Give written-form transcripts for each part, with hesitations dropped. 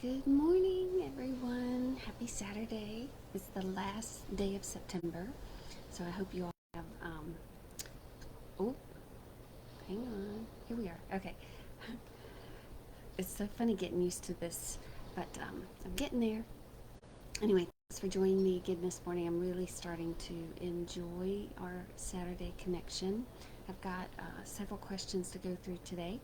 Good morning, everyone. Happy Saturday. It's the last day of September, so I hope you all have. Oh, hang on. Here we are. Okay. It's so funny getting used to this, but I'm getting there. Anyway, thanks for joining me again this morning. I'm really starting to enjoy our Saturday connection. I've got several questions to go through today,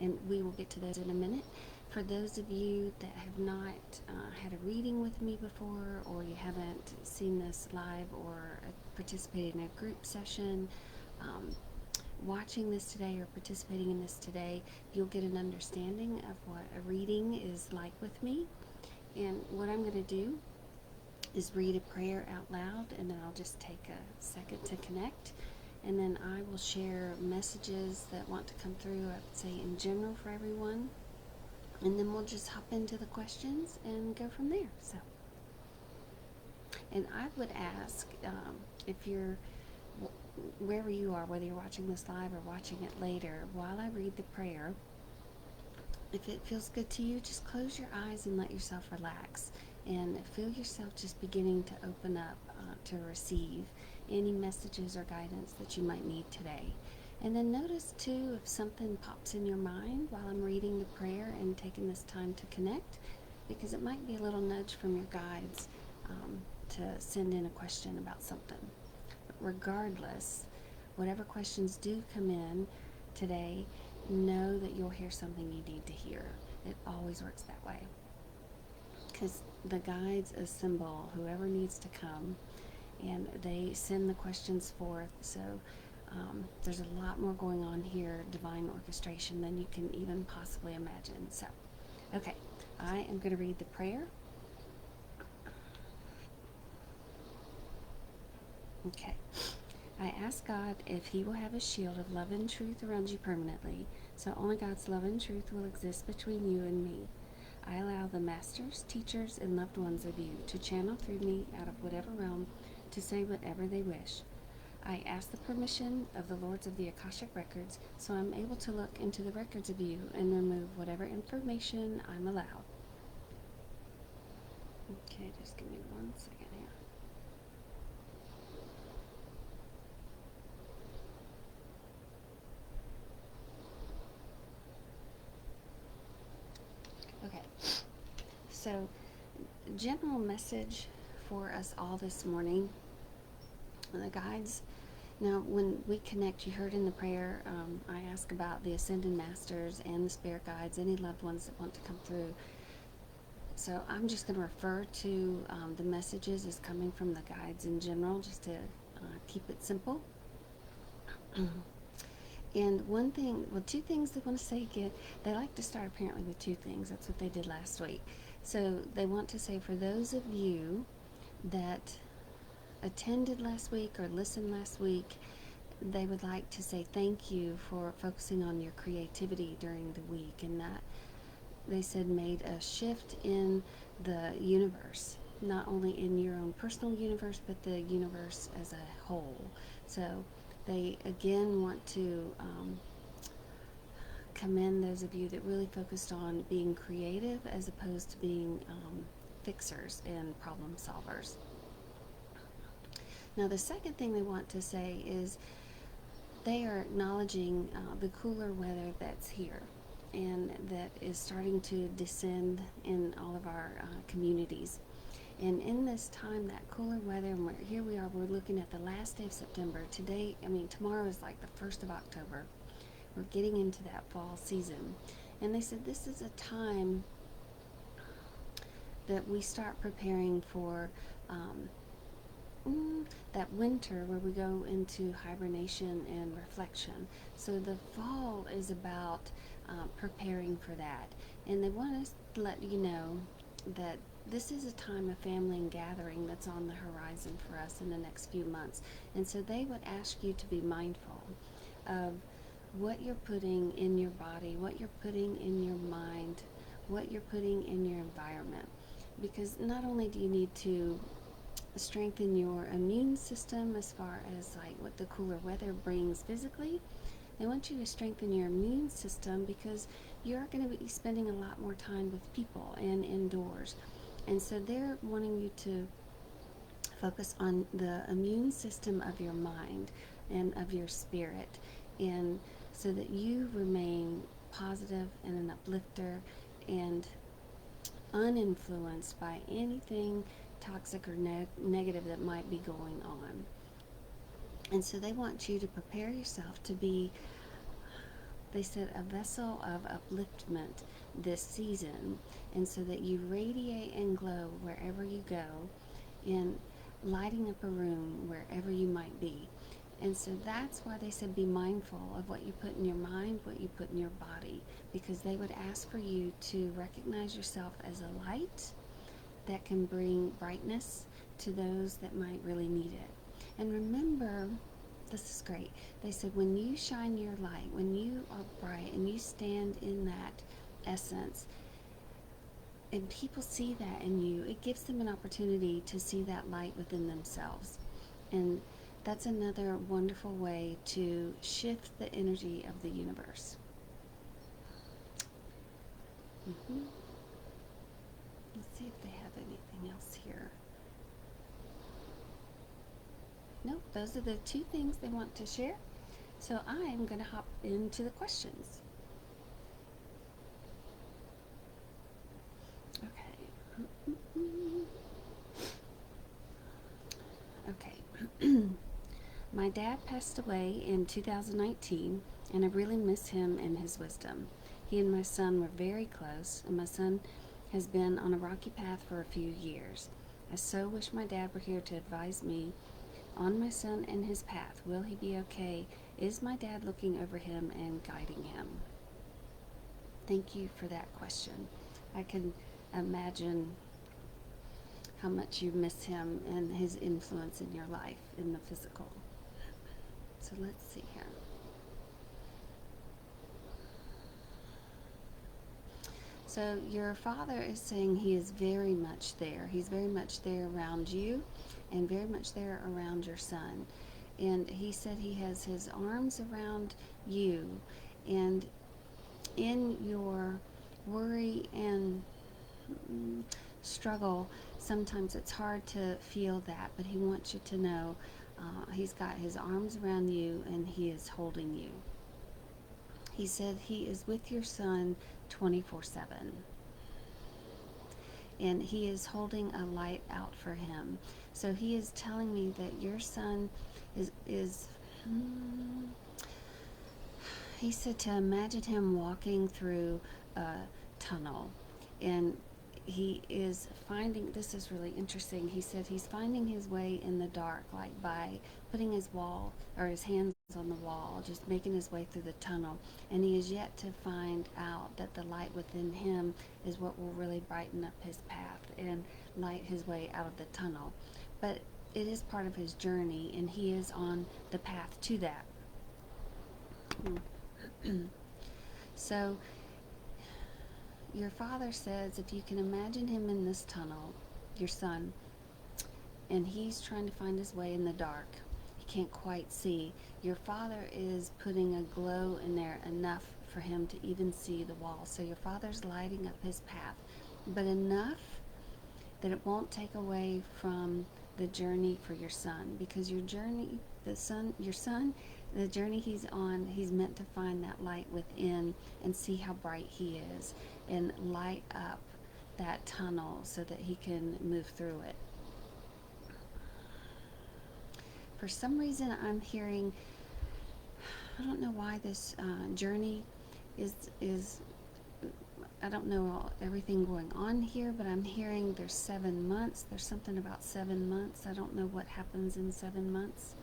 and we will get to those in a minute. For those of you that have not had a reading with me before, or you haven't seen this live or participated in a group session, um, watching this today or participating in this today, you'll get an understanding of what a reading is like with me. And what I'm going to do is read a prayer out loud, and then I'll just take a second to connect. And then I will share messages that want to come through, I would say in general for everyone. And then we'll just hop into the questions and go from there. So, and I would ask if you're wherever you are, whether you're watching this live or watching it later, while I read the prayer, if it feels good to you, just close your eyes and let yourself relax and feel yourself just beginning to open up to receive any messages or guidance that you might need today. And then notice too if something pops in your mind while I'm reading the prayer and taking this time to connect, because it might be a little nudge from your guides to send in a question about something. But regardless, whatever questions do come in today, know that you'll hear something you need to hear. It always works that way, because the guides assemble whoever needs to come and they send the questions forth. So there's a lot more going on here, divine orchestration, than you can even possibly imagine. So, okay, I am going to read the prayer. Okay. I ask God if He will have a shield of love and truth around you permanently, so only God's love and truth will exist between you and me. I allow the masters, teachers, and loved ones of you to channel through me out of whatever realm to say whatever they wish. I ask the permission of the Lords of the Akashic Records, so I'm able to look into the records of you and remove whatever information I'm allowed. Okay, just give me 1 second here. Okay, so general message for us all this morning. The guides. Now, when we connect, you heard in the prayer, I ask about the Ascended Masters and the Spirit Guides, any loved ones that want to come through. So I'm just going to refer to the messages as coming from the guides in general, just to keep it simple. And one thing, well, two things they want to say again. They like to start apparently with two things. That's what they did last week. So they want to say, for those of you that attended last week or listened last week, they would like to say thank you for focusing on your creativity during the week, and that they said made a shift in the universe, not only in your own personal universe but the universe as a whole. So they again want to commend those of you that really focused on being creative as opposed to being fixers and problem solvers. Now, the second thing they want to say is they are acknowledging the cooler weather that's here and that is starting to descend in all of our communities. And in this time, that cooler weather, and here we are, we're looking at the last day of September. Today, tomorrow is like the 1st of October. We're getting into that fall season. And they said this is a time that we start preparing for that winter where we go into hibernation and reflection. So the fall is about preparing for that. And they want us to let you know that this is a time of family and gathering that's on the horizon for us in the next few months. And so they would ask you to be mindful of what you're putting in your body, what you're putting in your mind, what you're putting in your environment. Because not only do you need to strengthen your immune system as far as like what the cooler weather brings physically, they want you to strengthen your immune system because you're going to be spending a lot more time with people and indoors. And so they're wanting you to focus on the immune system of your mind and of your spirit, and so that you remain positive and an uplifter and uninfluenced by anything toxic or negative that might be going on. And so they want you to prepare yourself to be, they said, a vessel of upliftment this season, and so that you radiate and glow wherever you go, in lighting up a room wherever you might be. And so that's why they said be mindful of what you put in your mind, what you put in your body, because they would ask for you to recognize yourself as a light that can bring brightness to those that might really need it. And remember, this is great. They said when you shine your light, when you are bright and you stand in that essence, and people see that in you, it gives them an opportunity to see that light within themselves. And that's another wonderful way to shift the energy of the universe. Let's see if they have anything else here. Nope, those are the two things they want to share. So I am going to hop into the questions. Okay. Okay. My dad passed away in 2019, and I really miss him and his wisdom. He and my son were very close, and my son has been on a rocky path for a few years. I so wish my dad were here to advise me on my son and his path. Will he be okay? Is my dad looking over him and guiding him? Thank you for that question. I can imagine how much you miss him and his influence in your life in the physical. So let's see here. So your father is saying he is very much there. He's very much there around you and very much there around your son. And he said he has his arms around you, and in your worry and struggle, sometimes it's hard to feel that, but he wants you to know he's got his arms around you and he is holding you. He said he is with your son 24/7. And he is holding a light out for him. So he is telling me that your son is he said to imagine him walking through a tunnel, and he is finding, this is really interesting, he said he's finding his way in the dark, like by putting his wall or his hands on the wall, just making his way through the tunnel, and he is yet to find out that the light within him is what will really brighten up his path and light his way out of the tunnel. But it is part of his journey, and he is on the path to that. So your father says if you can imagine him in this tunnel, your son, and he's trying to find his way in the dark, he can't quite see, your father is putting a glow in there enough for him to even see the wall. So your father's lighting up his path, but enough that it won't take away from the journey for your son, because your journey, your son, the journey he's on, he's meant to find that light within and see how bright he is and light up that tunnel so that he can move through it. For some reason I'm hearing, I don't know why this journey is I don't know everything going on here, but I'm hearing there's 7 months. There's something about 7 months. I don't know what happens in 7 months.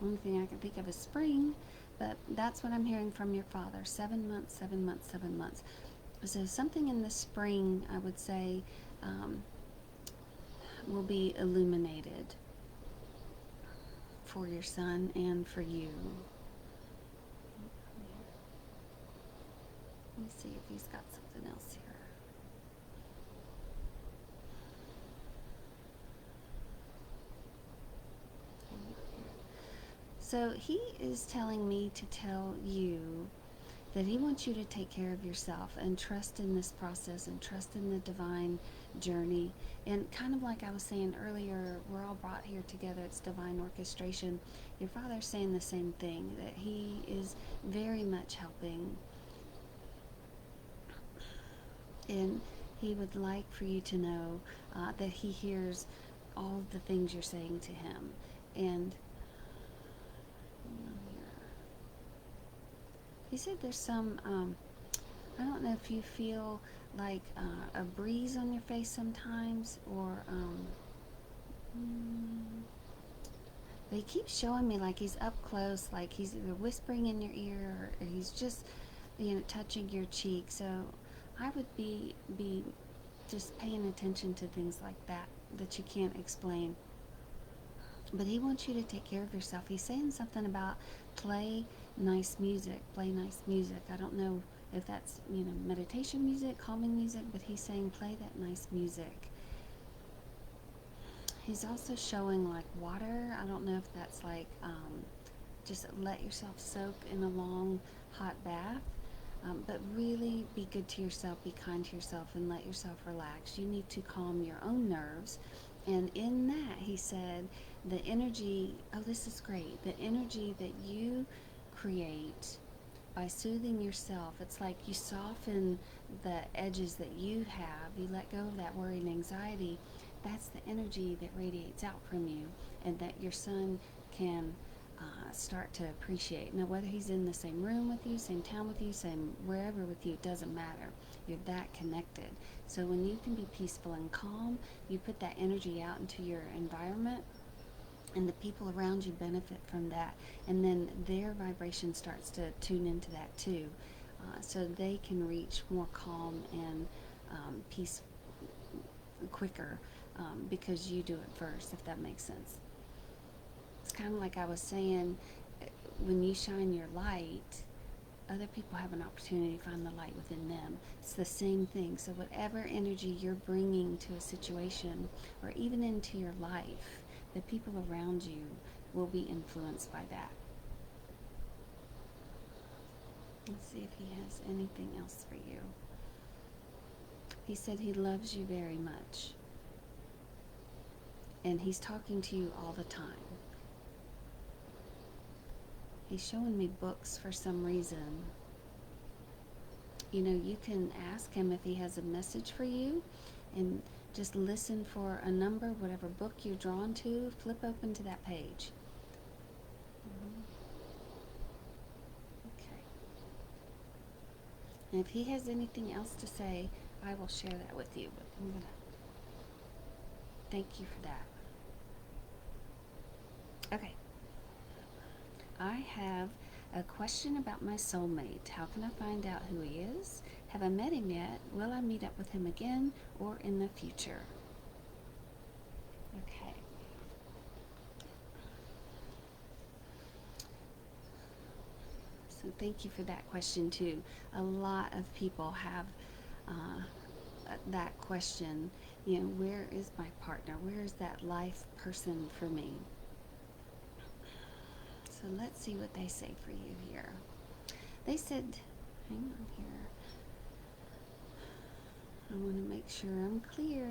Only thing I can think of is spring, but that's what I'm hearing from your father. 7 months, 7 months, 7 months. So something in the spring, I would say, will be illuminated for your son and for you. Let me see if he's got something else here. So he is telling me to tell you that he wants you to take care of yourself and trust in this process and trust in the divine journey. And kind of like I was saying earlier, we're all brought here together. It's divine orchestration. Your father's saying the same thing, that he is very much helping, and he would like for you to know that he hears all the things you're saying to him. And he said there's some, I don't know if you feel like a breeze on your face sometimes, or but he keeps showing me like he's up close, like he's either whispering in your ear or he's just, touching your cheek. So I would be just paying attention to things like that you can't explain. But he wants you to take care of yourself. He's saying something about play nice music, play nice music. I don't know if that's, meditation music, calming music, but he's saying play that nice music. He's also showing like water. I don't know if that's like just let yourself soak in a long hot bath. But really be good to yourself, be kind to yourself, and let yourself relax. You need to calm your own nerves. And in that, he said, the energy, oh, this is great, the energy that you create by soothing yourself, it's like you soften the edges that you have, you let go of that worry and anxiety. That's the energy that radiates out from you, and that your son can start to appreciate. Now, whether he's in the same room with you, same town with you, same wherever with you, it doesn't matter. You're that connected. So when you can be peaceful and calm, you put that energy out into your environment, and the people around you benefit from that. And then their vibration starts to tune into that too. So they can reach more calm and peace quicker because you do it first, if that makes sense. It's kind of like I was saying, when you shine your light, other people have an opportunity to find the light within them. It's the same thing. So whatever energy you're bringing to a situation or even into your life, the people around you will be influenced by that. Let's see if he has anything else for you. He said he loves you very much. And he's talking to you all the time. He's showing me books for some reason. You can ask him if he has a message for you, and just listen for a number, whatever book you're drawn to, flip open to that page. Okay. And if he has anything else to say, I will share that with you. But I'm going to thank you for that. Okay. I have a question about my soulmate. How can I find out who he is? Have I met him yet? Will I meet up with him again or in the future? Okay. So thank you for that question too. A lot of people have that question. Where is my partner? Where is that life person for me? So let's see what they say for you here. They said, hang on here. I want to make sure I'm clear.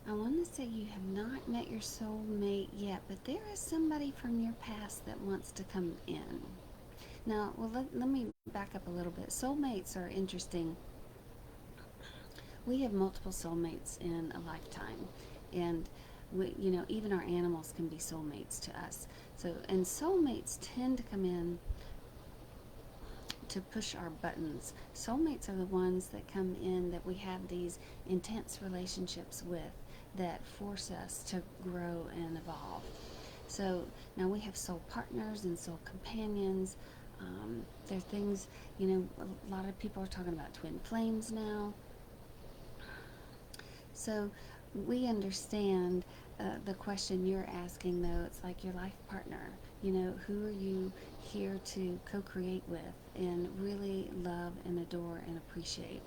I want to say you have not met your soulmate yet, but there is somebody from your past that wants to come in. Now, let me back up a little bit. Soulmates are interesting. We have multiple soulmates in a lifetime, and even our animals can be soulmates to us. So, and soulmates tend to come in to push our buttons. Soulmates are the ones that come in that we have these intense relationships with, that force us to grow and evolve. So now we have soul partners and soul companions. There are things, a lot of people are talking about twin flames now. So we understand the question you're asking, though. It's like your life partner. Who are you here to co-create with and really love and adore and appreciate?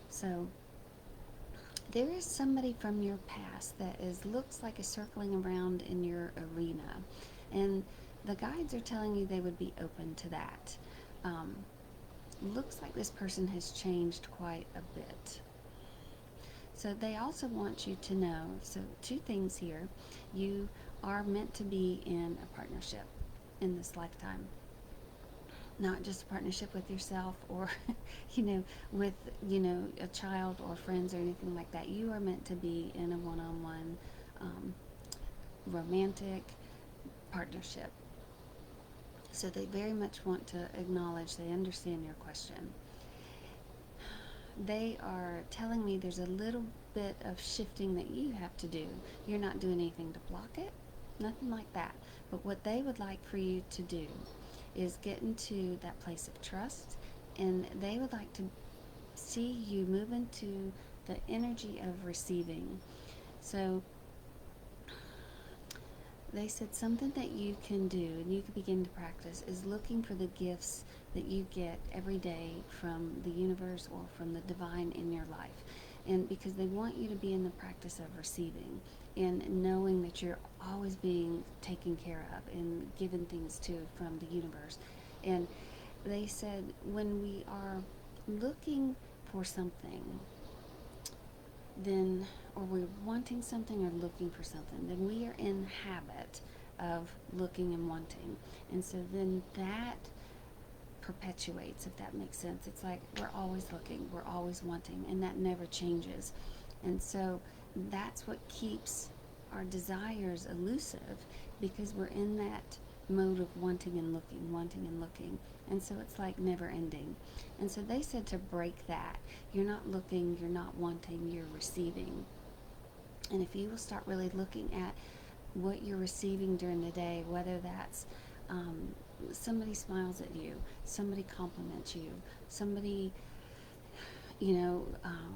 So there is somebody from your past that looks like is circling around in your arena. And the guides are telling you they would be open to that. Um, Looks like this person has changed quite a bit. So they also want you to know, so two things here. You are meant to be in a partnership in this lifetime. Not just a partnership with yourself or, with, a child or friends or anything like that. You are meant to be in a one-on-one um, romantic partnership. So they very much want to acknowledge they understand your question. They are telling me there's a little bit of shifting that you have to do. You're not doing anything to block it, nothing like that. But what they would like for you to do is get into that place of trust, and they would like to see you move into the energy of receiving. So they said something that you can do and you can begin to practice is looking for the gifts that you get every day from the universe or from the divine in your life. And because they want you to be in the practice of receiving and knowing that you're always being taken care of and given things to from the universe. And they said when we are looking for something, then, or we're wanting something or looking for something, then we are in habit of looking and wanting. And so then that perpetuates, if that makes sense. It's like we're always looking, we're always wanting, and that never changes. And so that's what keeps our desires elusive, because we're in that mode of wanting and looking, wanting and looking. And so it's like never ending. And so they said to break that. You're not looking, you're not wanting, you're receiving. And if you will start really looking at what you're receiving during the day, whether that's somebody smiles at you, somebody compliments you, somebody,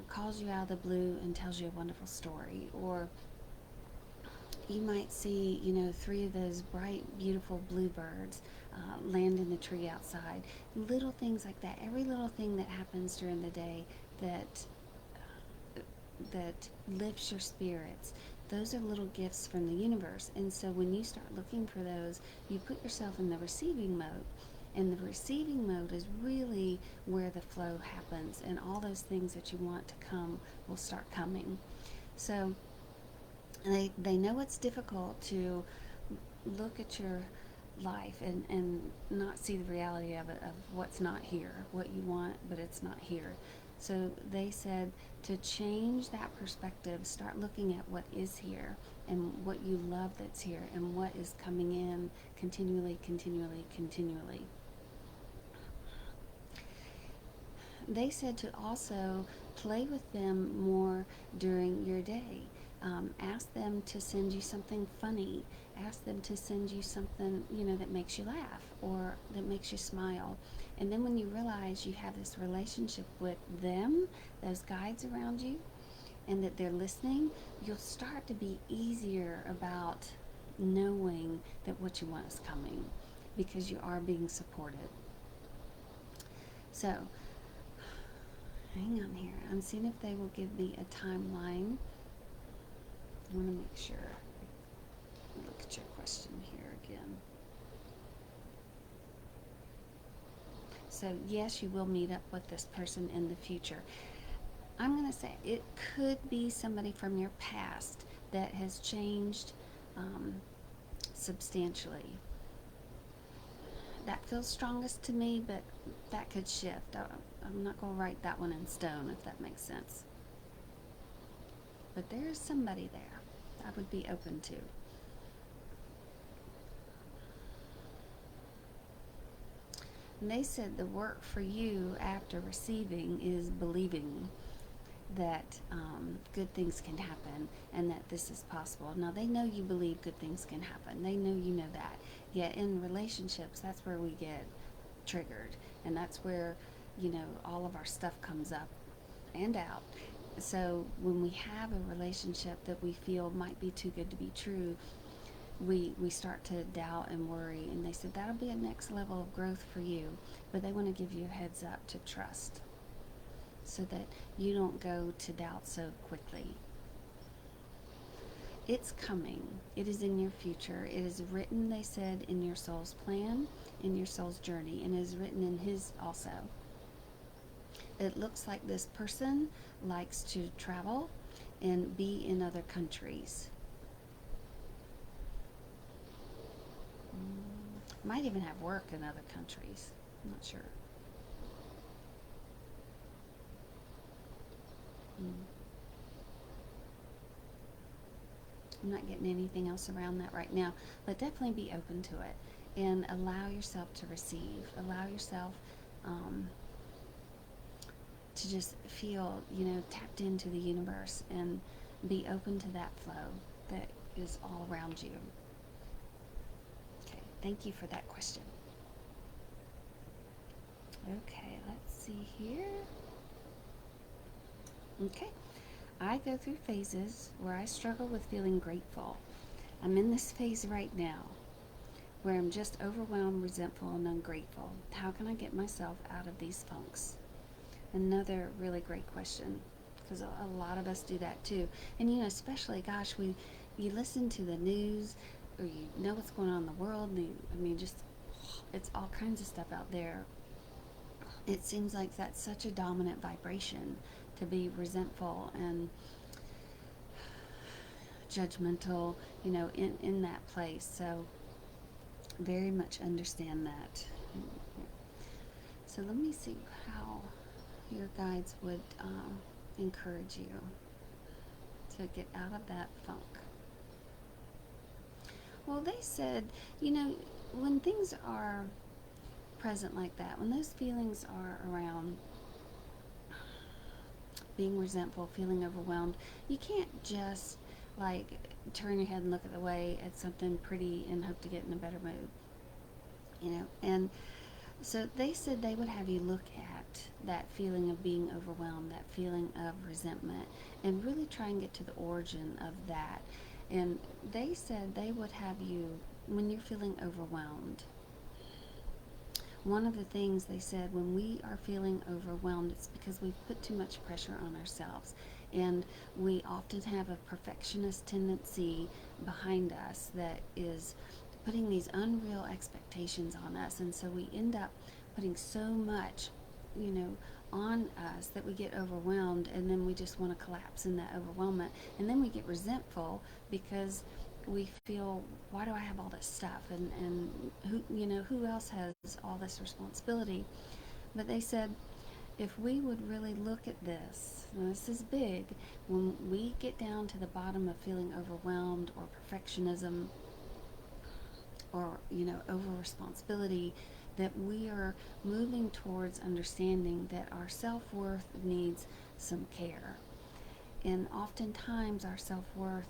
calls you out of the blue and tells you a wonderful story, or you might see, 3 of those bright, beautiful bluebirds land in the tree outside. Little things like that. Every little thing that happens during the day that lifts your spirits. Those are little gifts from the universe. And so when you start looking for those, you put yourself in the receiving mode. And the receiving mode is really where the flow happens, and all those things that you want to come will start coming. So they know it's difficult to look at your life and not see the reality of it, of what's not here, what you want, but it's not here. So they said to change that perspective, start looking at what is here and what you love that's here and what is coming in continually, continually, continually. They said to also play with them more during your day. Ask them to send you something funny. Ask them to send you something, that makes you laugh or that makes you smile. And then when you realize you have this relationship with them, those guides around you, and that they're listening, you'll start to be easier about knowing that what you want is coming, because you are being supported. So, hang on here. I'm seeing if they will give me a timeline. I want to make sure. Look at your question here again. So yes, you will meet up with this person in the future. I'm going to say it could be somebody from your past that has changed substantially. That feels strongest to me, but that could shift. I'm not going to write that one in stone, if that makes sense. But there is somebody there I would be open to. And they said the work for you after receiving is believing that good things can happen and that this is possible. Now, they know you believe good things can happen. They know you know that. Yet in relationships, that's where we get triggered. And that's where, all of our stuff comes up and out. So when we have a relationship that we feel might be too good to be true, we start to doubt and worry. And they said that'll be a next level of growth for you. But they want to give you a heads up to trust, so that you don't go to doubt so quickly. It's coming. It is in your future. It is written, they said, in your soul's plan, in your soul's journey, and it is written in his also. It looks like this person likes to travel and be in other countries. Might even have work in other countries. I'm not sure. Mm. I'm not getting anything else around that right now, but definitely be open to it and allow yourself to receive. Allow yourself um, to just feel, tapped into the universe and be open to that flow that is all around you. Okay, thank you for that question. Okay, let's see here. Okay, I go through phases where I struggle with feeling grateful. I'm in this phase right now where I'm just overwhelmed, resentful, and ungrateful. How can I get myself out of these funks? Another really great question, because a lot of us do that too. And especially, gosh, you listen to the news, or you know what's going on in the world. And just it's all kinds of stuff out there. It seems like that's such a dominant vibration to be resentful and judgmental, in that place. So very much understand that. So let me see how your guides would encourage you to get out of that funk. Well, they said, when things are present like that, when those feelings are around, being resentful, feeling overwhelmed, you can't just like turn your head and look at the way at something pretty and hope to get in a better mood. And so they said they would have you look at that feeling of being overwhelmed, that feeling of resentment, and really try and get to the origin of that. And they said they would have you, when you're feeling overwhelmed, one of the things they said, when we are feeling overwhelmed, it's because we've put too much pressure on ourselves. And we often have a perfectionist tendency behind us that is putting these unreal expectations on us. And so we end up putting so much, on us that we get overwhelmed, and then we just want to collapse in that overwhelmment. And then we get resentful because we feel, why do I have all this stuff, and who else has all this responsibility? But they said, if we would really look at this, and this is big, when we get down to the bottom of feeling overwhelmed or perfectionism or over responsibility, that we are moving towards understanding that our self-worth needs some care. And oftentimes our self-worth,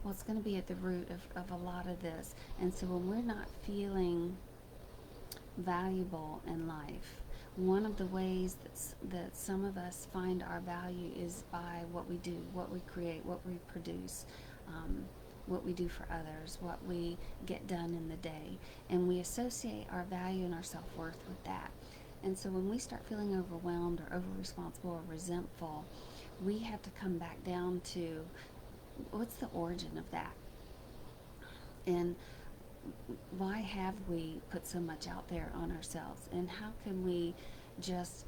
well, it's going to be at the root of a lot of this. And so when we're not feeling valuable in life, one of the ways that some of us find our value is by what we do, what we create, what we produce, what we do for others, what we get done in the day. And we associate our value and our self-worth with that. And so when we start feeling overwhelmed or over-responsible or resentful, we have to come back down to, what's the origin of that? And why have we put so much out there on ourselves? And how can we just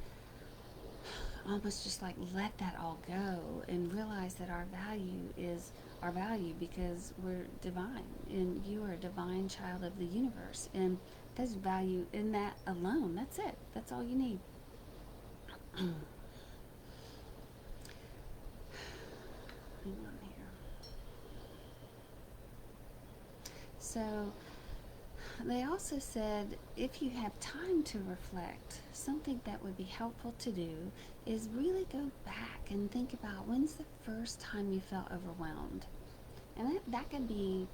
almost just like let that all go and realize that our value is our value, because we're divine and you are a divine child of the universe, and there's value in that alone. That's it. That's all you need. Hang on here. So they also said, if you have time to reflect, something that would be helpful to do is really go back and think about, when's the first time you felt overwhelmed? And that could be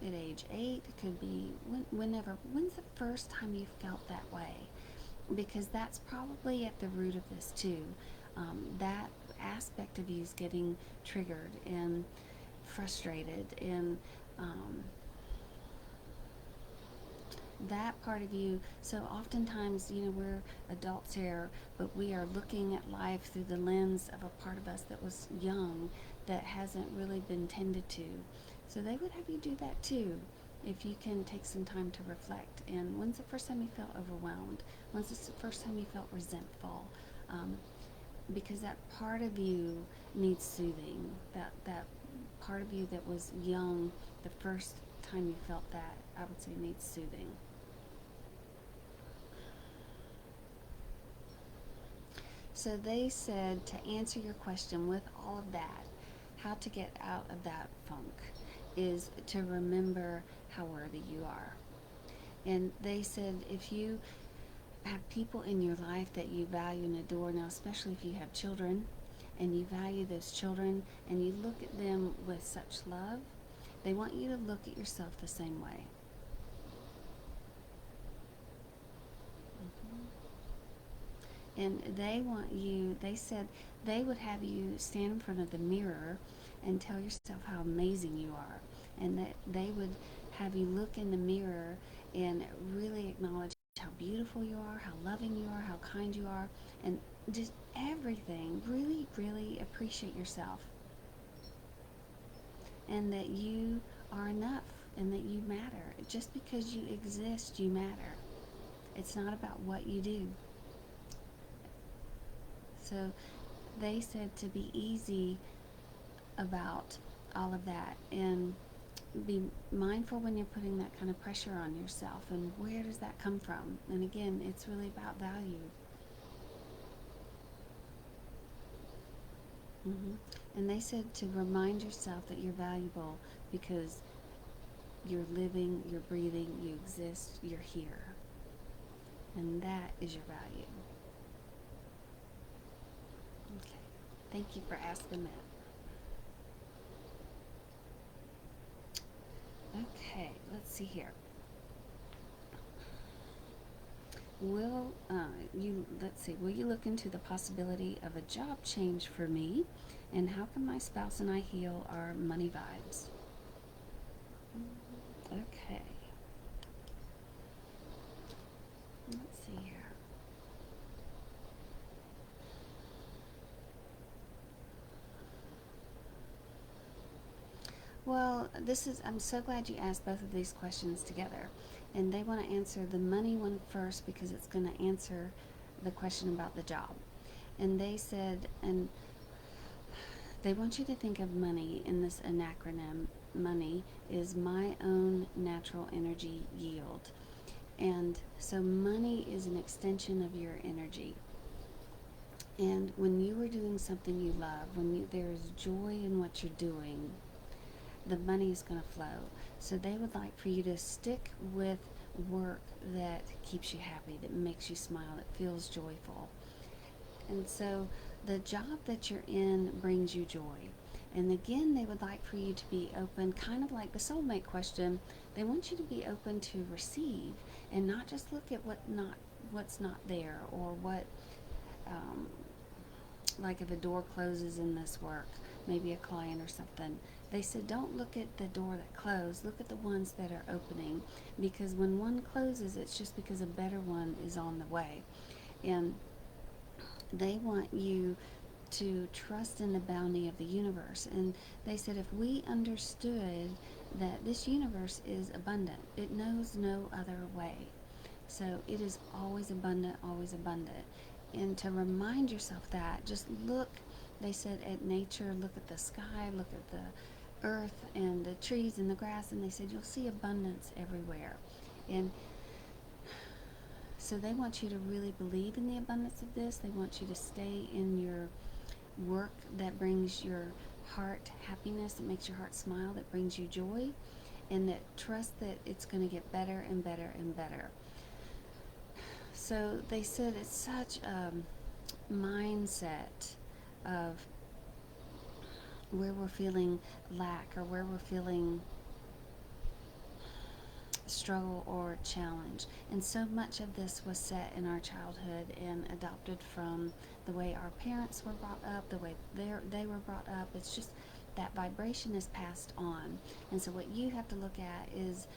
at age 8, it could be whenever. When's the first time you felt that way? Because that's probably at the root of this too. That aspect of you is getting triggered and frustrated, and that part of you. So oftentimes, we're adults here, but we are looking at life through the lens of a part of us that was young, that hasn't really been tended to. So they would have you do that too, if you can take some time to reflect. And when's the first time you felt overwhelmed? When's the first time you felt resentful? Um, because that part of you needs soothing. That part of you that was young the first time you felt that, I would say, needs soothing. So they said to answer your question with all of that, how to get out of that funk is to remember how worthy you are. And they said if you have people in your life that you value and adore, now especially if you have children and you value those children and you look at them with such love, they want you to look at yourself the same way. And they want you, they said they would have you stand in front of the mirror and tell yourself how amazing you are. And that they would have you look in the mirror and really acknowledge how beautiful you are, how loving you are, how kind you are, and just everything. Really, really appreciate yourself. And that you are enough and that you matter. Just because you exist, you matter. It's not about what you do. So they said to be easy about all of that and be mindful when you're putting that kind of pressure on yourself, and where does that come from? And again, it's really about value. hmm And they said to remind yourself that you're valuable because you're living, you're breathing, you exist, you're here. And that is your value. Okay. Thank you for asking that. Okay, let's see here. Will you let's see, will you look into the possibility of a job change for me? And how can my spouse and I heal our money vibes? Okay. Let's see here. Well, I'm so glad you asked both of these questions together. And they want to answer the money one first because it's going to answer the question about the job. And they said, and they want you to think of money in this acronym. Money is my own natural energy yield. And so money is an extension of your energy. And when you are doing something you love, there is joy in what you're doing, the money is going to flow. So they would like for you to stick with work that keeps you happy, that makes you smile, that feels joyful. And so the job that you're in brings you joy. And again, they would like for you to be open, kind of like the soulmate question. They want you to be open to receive and not just look at what's not there, or what um, like if a door closes in this work, maybe a client or something. They said don't look at the door that closed, look at the ones that are opening, because when one closes, it's just because a better one is on the way. And they want you to trust in the bounty of the universe. And they said if we understood that this universe is abundant, it knows no other way. So it is always abundant, always abundant. And to remind yourself that, just look, they said, at nature, look at the sky, look at the earth and the trees and the grass, and they said you'll see abundance everywhere. And so they want you to really believe in the abundance of this. They want you to stay in your work that brings your heart happiness, that makes your heart smile, that brings you joy, and that trust that it's going to get better and better and better. So they said it's such a mindset of where we're feeling lack, or where we're feeling struggle or challenge. And so much of this was set in our childhood and adopted from the way our parents were brought up, the way they were brought up. It's just that vibration is passed on. And so what you have to look at is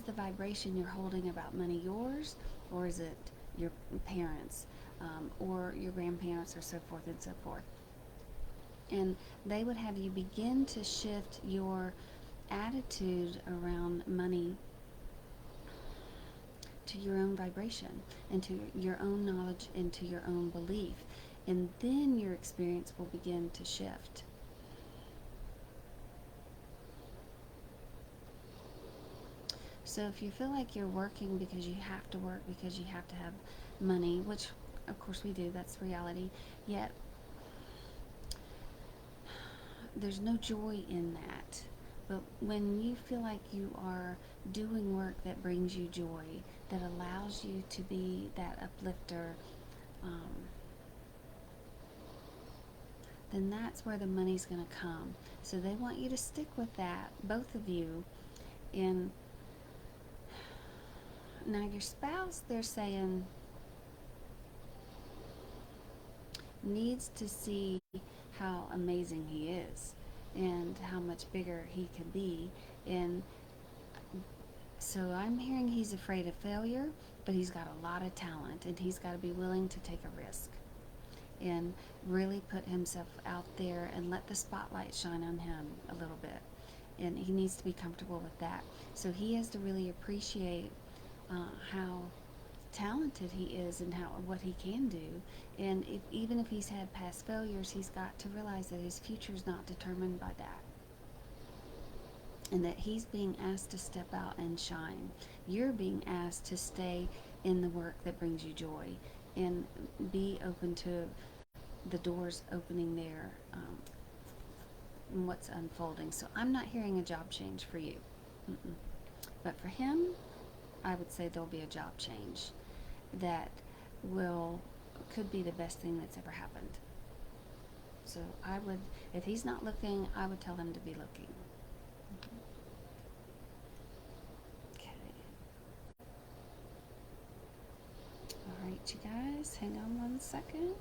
the vibration you're holding about money yours, or is it your parents, or your grandparents, or so forth and so forth. And they would have you begin to shift your attitude around money to your own vibration and to your own knowledge and to your own belief. And then your experience will begin to shift. So if you feel like you're working because you have to work, because you have to have money, which of course we do, that's reality, yet there's no joy in that. But when you feel like you are doing work that brings you joy, that allows you to be that uplifter, then that's where the money's going to come. So they want you to stick with that, both of you. And now your spouse, they're saying, needs to see how amazing he is and how much bigger he can be. And so I'm hearing he's afraid of failure, but he's got a lot of talent, and he's got to be willing to take a risk and really put himself out there and let the spotlight shine on him a little bit. And he needs to be comfortable with that. So he has to really appreciate how talented he is and what he can do. And even if he's had past failures, he's got to realize that his future is not determined by that, and that he's being asked to step out and shine. You're being asked to stay in the work that brings you joy and be open to the doors opening there, and what's unfolding. So I'm not hearing a job change for you. Mm-mm. But for him, I would say there'll be a job change that could be the best thing that's ever happened. So I would, if he's not looking, I would tell him to be looking. Okay. All right, you guys, hang on 1 second.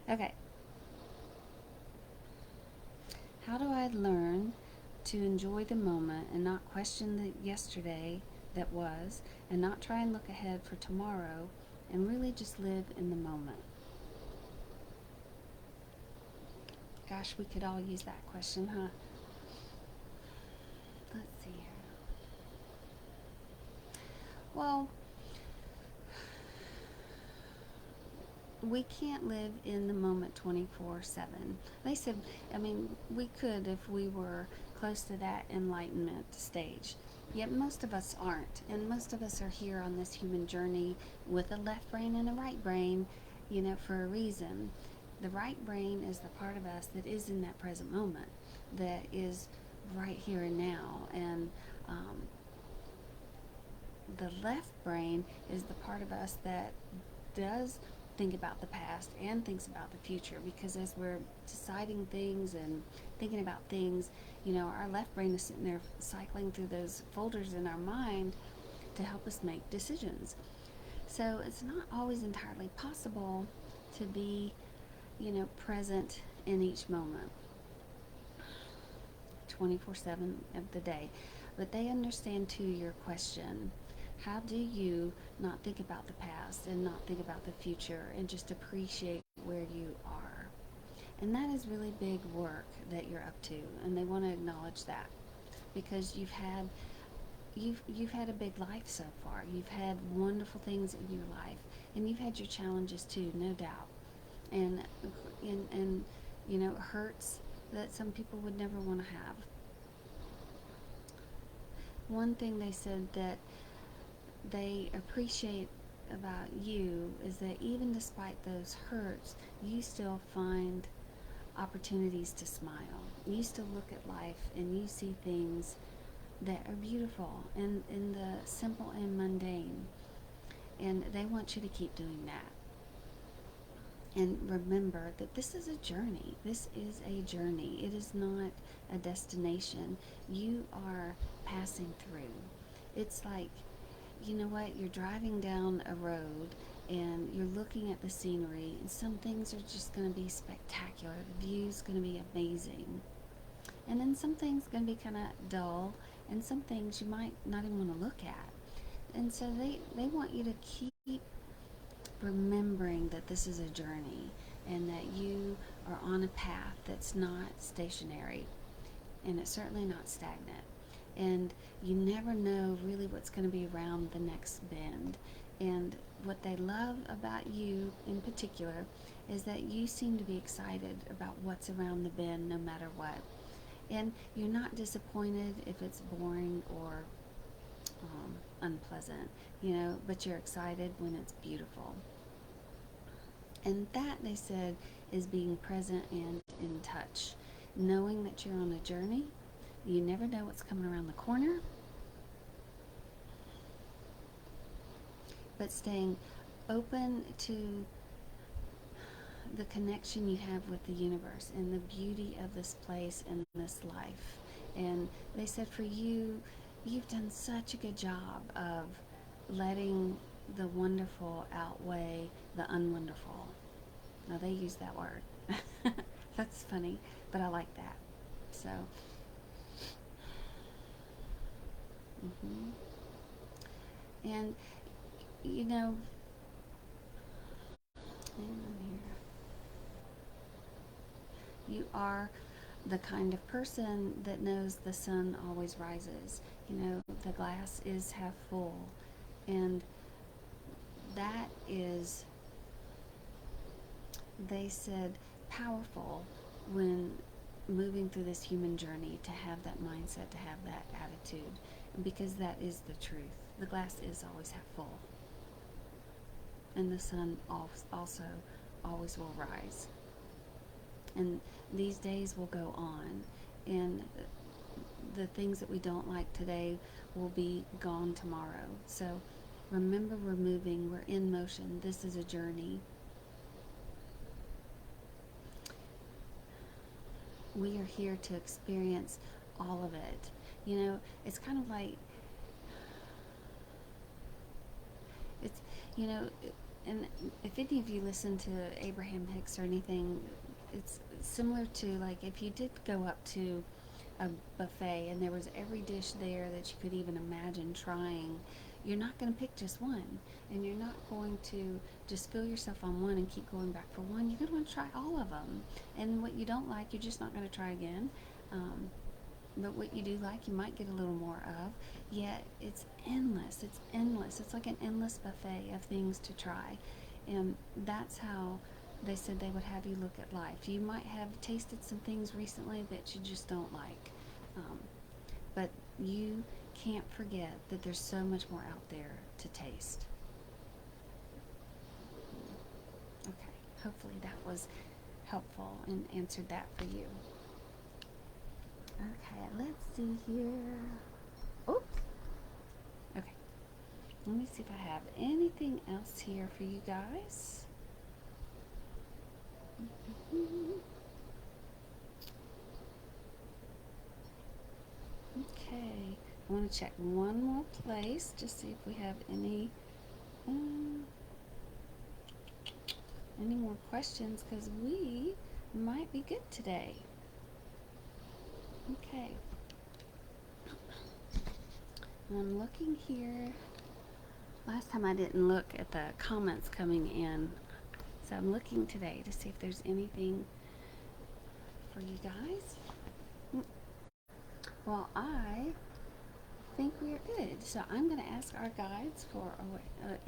Okay. How do I learn to enjoy the moment and not question the yesterday that was, and not try and look ahead for tomorrow, and really just live in the moment? Gosh, we could all use that question, huh? Let's see here. Well, we can't live in the moment 24/7. They said, I mean, we could if we were close to that enlightenment stage. Yet most of us aren't. And most of us are here on this human journey with a left brain and a right brain, for a reason. The right brain is the part of us that is in that present moment, that is right here and now. And the left brain is the part of us that does think about the past and thinks about the future, because as we're deciding things and thinking about things, our left brain is sitting there cycling through those folders in our mind to help us make decisions. So it's not always entirely possible to be, present in each moment 24/7 of the day. But they understand too your question. How do you not think about the past and not think about the future and just appreciate where you are? And that is really big work that you're up to, and they want to acknowledge that, because you've had a big life so far. You've had wonderful things in your life, and you've had your challenges too, no doubt. And hurts that some people would never want to have. One thing they said that they appreciate about you is that even despite those hurts, you still find opportunities to smile. You still look at life and you see things that are beautiful and in the simple and mundane. And they want you to keep doing that. And remember that this is a journey. This is a journey. It is not a destination. You are passing through. It's like, you're driving down a road and you're looking at the scenery, and some things are just going to be spectacular. The view's going to be amazing. And then some things are going to be kind of dull, and some things you might not even want to look at. And so they want you to keep remembering that this is a journey, and that you are on a path that's not stationary, and it's certainly not stagnant. And you never know really what's going to be around the next bend. And what they love about you in particular is that you seem to be excited about what's around the bend no matter what. And you're not disappointed if it's boring or unpleasant, but you're excited when it's beautiful. And that, they said, is being present and in touch. Knowing that you're on a journey, you never know what's coming around the corner, but staying open to the connection you have with the universe and the beauty of this place and this life. And they said for you, you've done such a good job of letting the wonderful outweigh the unwonderful. Now they use that word. That's funny, but I like that. So, and hang on here. You are the kind of person that knows the sun always rises. The glass is half full, and that is, they said, powerful when moving through this human journey, to have that mindset, to have that attitude, because that is the truth. The glass is always half full, and the sun also always will rise. And these days will go on, and the things that we don't like today will be gone tomorrow. So remember, we're moving, we're in motion. This is a journey. We are here to experience all of it. It's kind of like, and if any of you listen to Abraham Hicks or anything, it's similar to, like, if you did go up to a buffet and there was every dish there that you could even imagine trying, you're not going to pick just one, and you're not going to just fill yourself on one and keep going back for one. You're going to want to try all of them, and what you don't like, you're just not going to try again. But what you do like, you might get a little more of. Yet it's endless. It's endless. It's like an endless buffet of things to try, and that's how they said they would have you look at life. You might have tasted some things recently that you just don't like, but you can't forget that there's so much more out there to taste. Okay, hopefully that was helpful and answered that for you. Okay, let's see here. Oops. Okay, let me see if I have anything else here for you guys. Okay, I want to check one more place, just see if we have any more questions, because we might be good today. Okay, I'm looking here. Last time I didn't look at the comments coming in, so I'm looking today to see if there's anything for you guys. Well, I think we are good. So I'm going to ask our guides for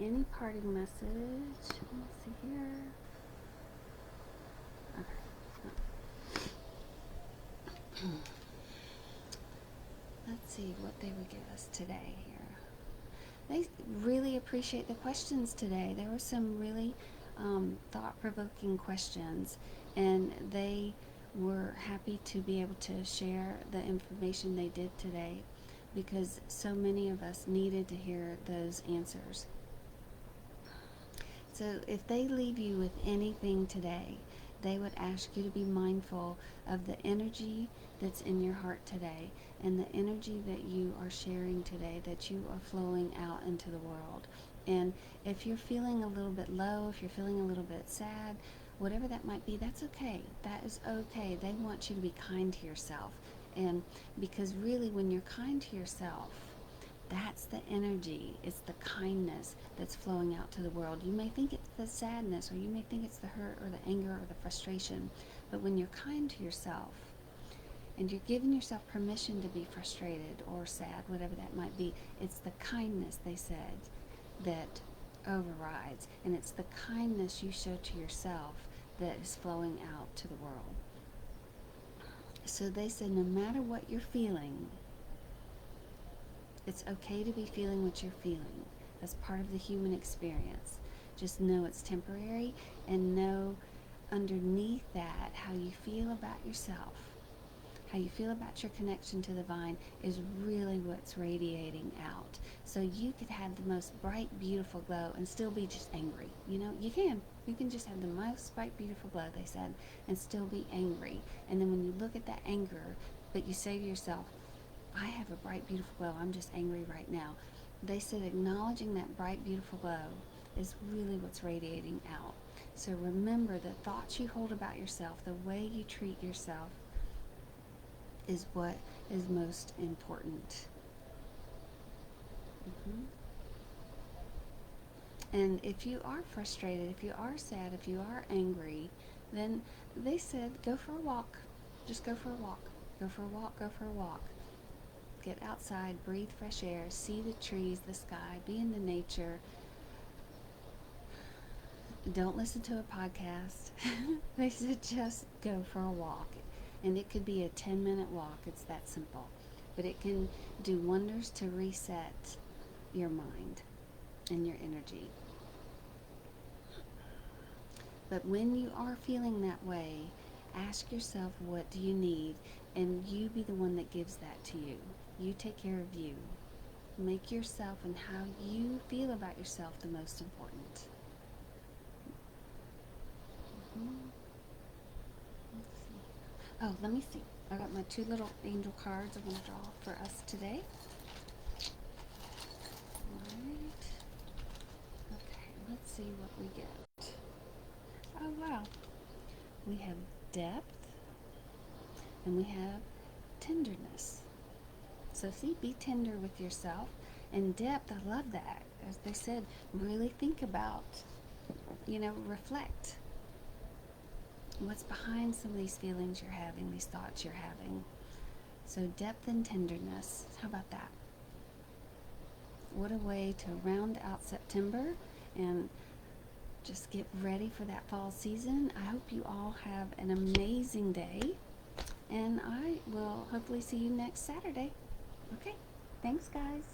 any parting message. Let's see here. Okay. Let's see what they would give us today here. They really appreciate the questions today. There were some really thought-provoking questions, and they were happy to be able to share the information they did today, because so many of us needed to hear those answers. So if they leave you with anything today, they would ask you to be mindful of the energy that's in your heart today, and the energy that you are sharing today, that you are flowing out into the world. And if you're feeling a little bit low, if you're feeling a little bit sad, whatever that might be, that's okay. That is okay. They want you to be kind to yourself. And because really, when you're kind to yourself, that's the energy. It's the kindness that's flowing out to the world. You may think it the sadness, or you may think it's the hurt or the anger or the frustration. But when you're kind to yourself and you're giving yourself permission to be frustrated or sad, whatever that might be, it's the kindness, they said, that overrides. And it's the kindness you show to yourself that is flowing out to the world. So they said no matter what you're feeling, it's okay to be feeling what you're feeling. That's part of the human experience. Just know it's temporary, and know underneath that how you feel about yourself, how you feel about your connection to the divine is really what's radiating out. So you could have the most bright, beautiful glow and still be just angry. You know, you can. You can just have the most bright, beautiful glow, they said, and still be angry. And then when you look at that anger, but you say to yourself, I have a bright, beautiful glow, I'm just angry right now. They said acknowledging that bright, beautiful glow is really what's radiating out. So remember, the thoughts you hold about yourself, the way you treat yourself, is what is most important. And if you are frustrated, if you are sad, if you are angry, then they said go for a walk. Just go for a walk. Go for a walk, go for a walk. Get outside, breathe fresh air, see the trees, the sky, be in the nature. Don't listen to a podcast. They said just go for a walk. And it could be a 10-minute walk. It's that simple. But it can do wonders to reset your mind and your energy. But when you are feeling that way, ask yourself, what do you need? And you be the one that gives that to you. You take care of you. Make yourself and how you feel about yourself the most important. Oh, let me see. I got my 2 little angel cards I'm going to draw for us today. Alright. Okay, let's see what we get. Oh, wow. We have depth and we have tenderness. So see, be tender with yourself. And depth, I love that. As they said, really think about, reflect. What's behind some of these feelings you're having, these thoughts you're having. So depth and tenderness. How about that? What a way to round out September and just get ready for that fall season. I hope you all have an amazing day. And I will hopefully see you next Saturday. Okay. Thanks, guys.